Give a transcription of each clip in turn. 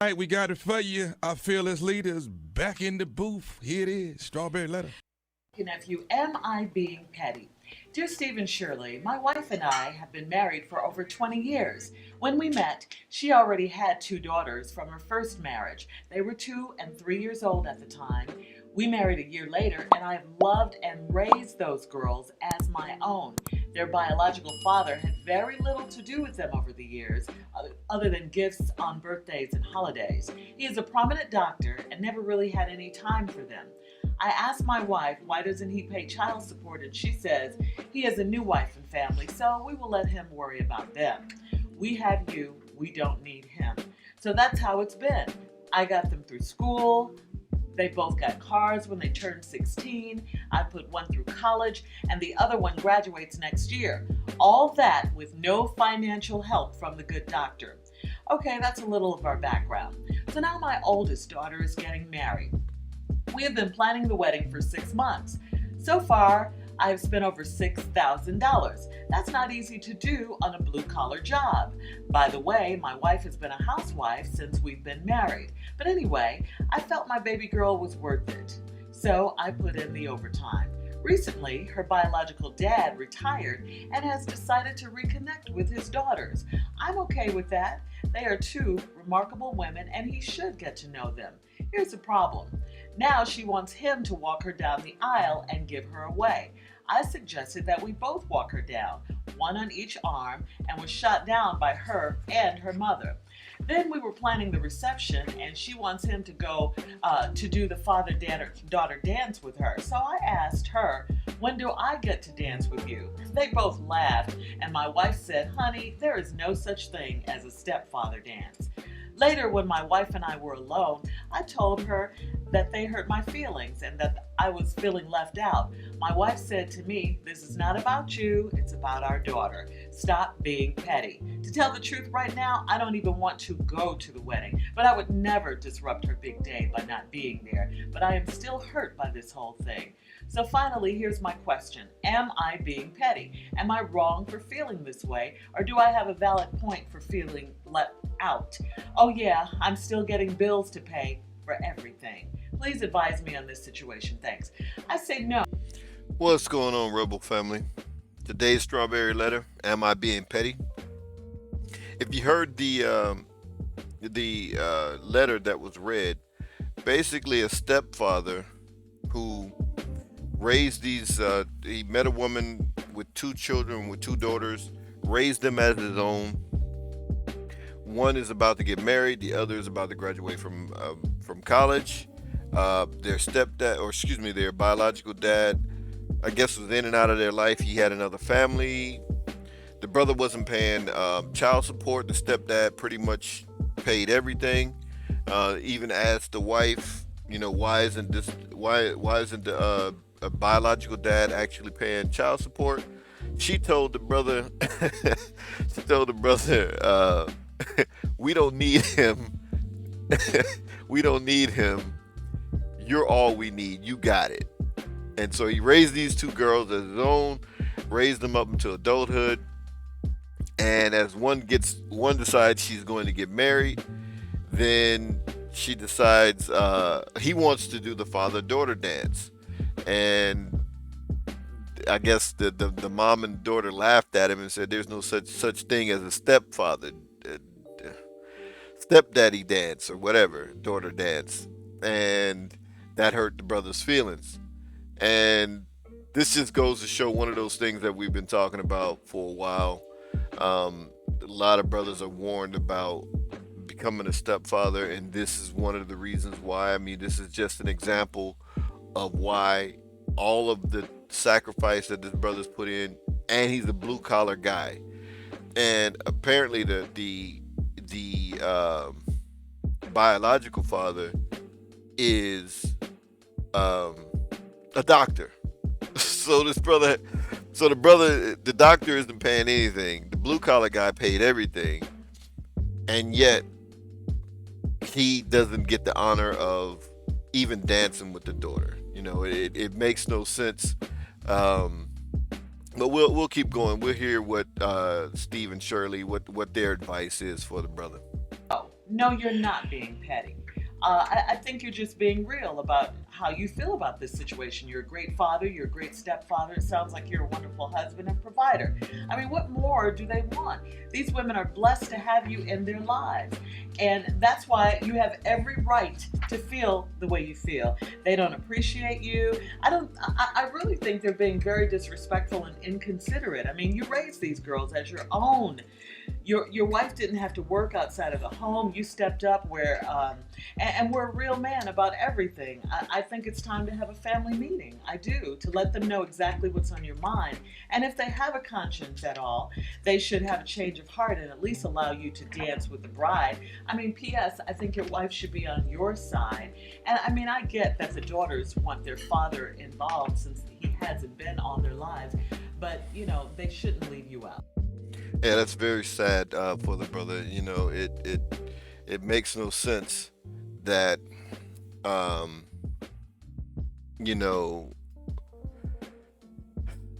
Right, we got it for you. Our fearless leaders back in the booth. Here it is, Strawberry Letter. Nephew, am I being petty? Dear Steve and Shirley, my wife and I have been married for over 20 years. When we met, she already had two daughters from her first marriage. They were 2 and 3 years old at the time. We married a year later, and I have loved and raised those girls as my own. Their biological father had very little to do with them over the years, other than gifts on birthdays and holidays. He is a prominent doctor and never really had any time for them. I asked my wife, why doesn't he pay child support? And she says he has a new wife and family, so we will let him worry about them. We have you, we don't need him. So that's how it's been. I got them through school. They both got cars when they turned 16. I put one through college, and the other one graduates next year. All that with no financial help from the good doctor. Okay, that's a little of our background. So now my oldest daughter is getting married. We have been planning the wedding for 6 months. So far, I have spent over $6,000. That's not easy to do on a blue-collar job. By the way, my wife has been a housewife since we've been married. But anyway, I felt my baby girl was worth it. So I put in the overtime. Recently, her biological dad retired and has decided to reconnect with his daughters. I'm okay with that. They are two remarkable women, and he should get to know them. Here's the problem. Now she wants him to walk her down the aisle and give her away. I suggested that we both walk her down, one on each arm, and was shot down by her and her mother. Then we were planning the reception, and she wants him to go to do the father-daughter dance with her. So I asked her, when do I get to dance with you? They both laughed, and my wife said, honey, there is no such thing as a stepfather dance. Later, when my wife and I were alone, I told her that they hurt my feelings and that I was feeling left out. My wife said to me, this is not about you, it's about our daughter. Stop being petty. To tell the truth right now, I don't even want to go to the wedding, but I would never disrupt her big day by not being there. But I am still hurt by this whole thing. So finally, here's my question. Am I being petty? Am I wrong for feeling this way? Or do I have a valid point for feeling left out? Oh yeah, I'm still getting bills to pay for everything. Please advise me on this situation. Thanks. I say no. What's going on, Rebel family? Today's Strawberry Letter. Am I being petty? If you heard the letter that was read, basically a stepfather who raised these. He met a woman with two children, with two daughters, raised them as his own. One is about to get married. The other is about to graduate from college. Their stepdad, or excuse me, their biological dad, I guess, was in and out of their life. He had another family. The brother wasn't paying child support. The stepdad pretty much paid everything. Even asked the wife, why isn't the a biological dad actually paying child support? She told the brother, we don't need him. We don't need him. You're all we need. You got it. And so he raised these two girls as his own, raised them up into adulthood. And as one decides she's going to get married, then she decides he wants to do the father-daughter dance. And I guess the mom and daughter laughed at him and said, there's no such thing as a stepdaddy dance or whatever, daughter dance. And that hurt the brother's feelings. And this just goes to show one of those things that we've been talking about for a while. A lot of brothers are warned about becoming a stepfather, and this is one of the reasons why. I mean, this is just an example of why all of the sacrifice that this brother's put in, and he's a blue collar guy. And apparently the biological father is a doctor. So the doctor isn't paying anything. The blue collar guy paid everything, and yet he doesn't get the honor of even dancing with the daughter. It makes no sense. But we'll keep going. We'll hear what Steve and Shirley what their advice is for the brother. No, you're not being petty. I think you're just being real about how you feel about this situation. You're a great father, you're a great stepfather. It sounds like you're a wonderful husband and provider. I mean, what more do they want? These women are blessed to have you in their lives. And that's why you have every right to feel the way you feel. They don't appreciate you. I really think they're being very disrespectful and inconsiderate. I mean, you raised these girls as your own. Your wife didn't have to work outside of the home. You stepped up and we're a real man about everything. I think it's time to have a family meeting. I do, to let them know exactly what's on your mind. And if they have a conscience at all, they should have a change of heart and at least allow you to dance with the bride. I mean, P.S., I think your wife should be on your side. And I mean, I get that the daughters want their father involved since he hasn't been all their lives, but, they shouldn't leave you out. Yeah, that's very sad for the brother. It makes no sense that um, you know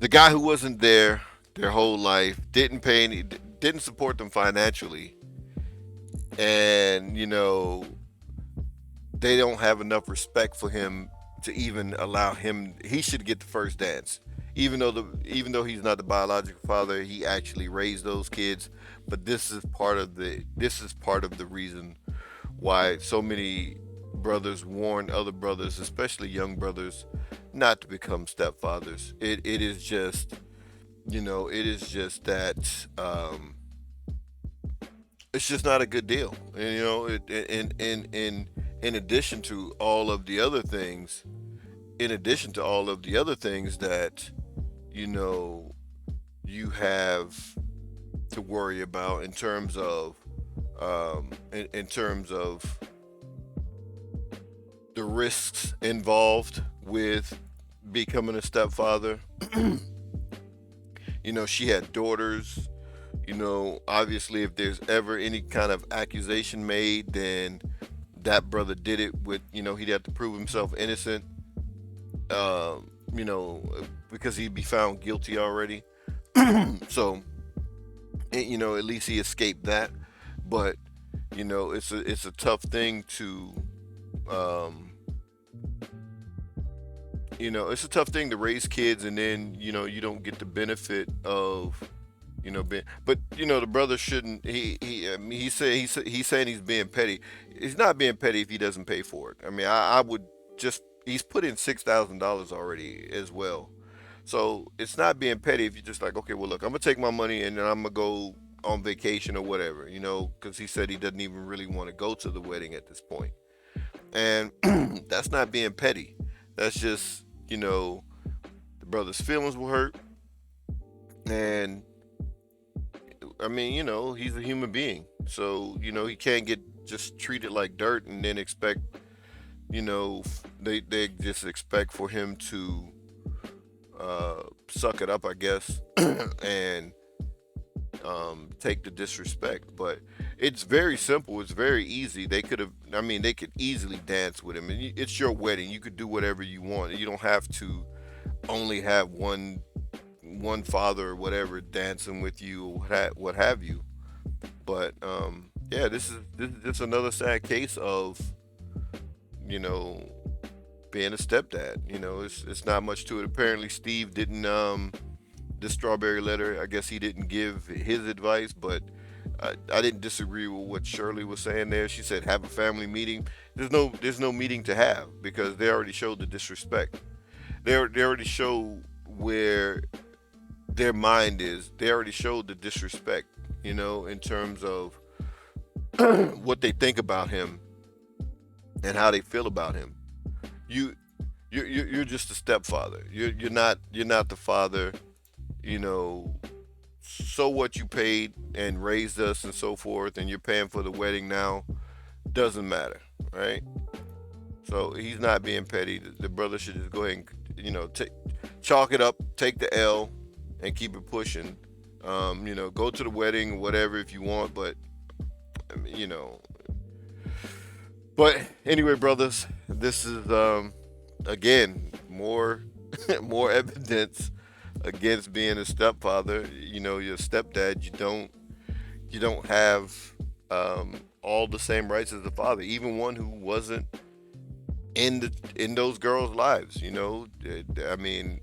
the guy who wasn't there their whole life didn't support them financially, and they don't have enough respect for him to even allow him. He should get the first dance, even though he's not the biological father. He actually raised those kids, but this is part of the reason why so many brothers warn other brothers, especially young brothers, not to become stepfathers. It is just that it's just not a good deal. And, in addition to all of the other things, that you have to worry about in terms of the risks involved with becoming a stepfather. She had daughters. Obviously, if there's ever any kind of accusation made, then that brother did it he'd have to prove himself innocent, um, you know, because he'd be found guilty already. So, at least he escaped that. But, it's a tough thing to, um, it's a tough thing to raise kids, and then you don't get the benefit of being. But the brother shouldn't. I mean, he's saying he's being petty. He's not being petty if he doesn't pay for it. I mean, I would just. He's put in $6,000 already as well, so it's not being petty if you're just like, okay, well, look, I'm gonna take my money and then I'm gonna go on vacation or whatever, because he said he doesn't even really want to go to the wedding at this point, and that's not being petty. That's just the brother's feelings were hurt, and I mean, he's a human being, so he can't get just treated like dirt and then expect, they just expect for him to suck it up, I guess, and take the disrespect. But it's very simple. It's very easy. They could have. I mean, they could easily dance with him, and it's your wedding. You could do whatever you want. You don't have to only have one father or whatever dancing with you or what have you. But yeah, this is just another sad case of you know being a stepdad. It's not much to it. Apparently, Steve didn't this strawberry letter. I guess he didn't give his advice, but I didn't disagree with what Shirley was saying there. She said have a family meeting. There's no meeting to have because they already showed the disrespect. They already show where their mind is. They already showed the disrespect, in terms of what they think about him and how they feel about him. You you're just a stepfather. You're not the father. So what, you paid and raised us and so forth, and you're paying for the wedding now. Doesn't matter, right? So he's not being petty. The brother should just go ahead and chalk it up, take the L, and keep it pushing. Go to the wedding, whatever, if you want, but I mean, But anyway, brothers, this is again more more evidence against being a stepfather. You're a stepdad. You don't have all the same rights as the father, even one who wasn't in those girls' lives. I mean,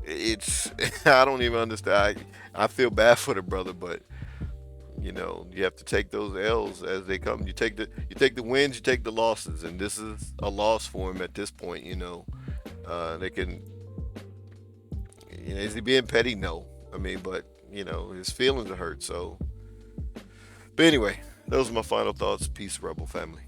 it's I don't even understand. I feel bad for the brother, but you have to take those L's as they come. You take the wins, you take the losses, and this is a loss for him at this point. They can. Is he being petty? No. I mean, but his feelings are hurt. So, but anyway, those are my final thoughts. Peace, Rebel family.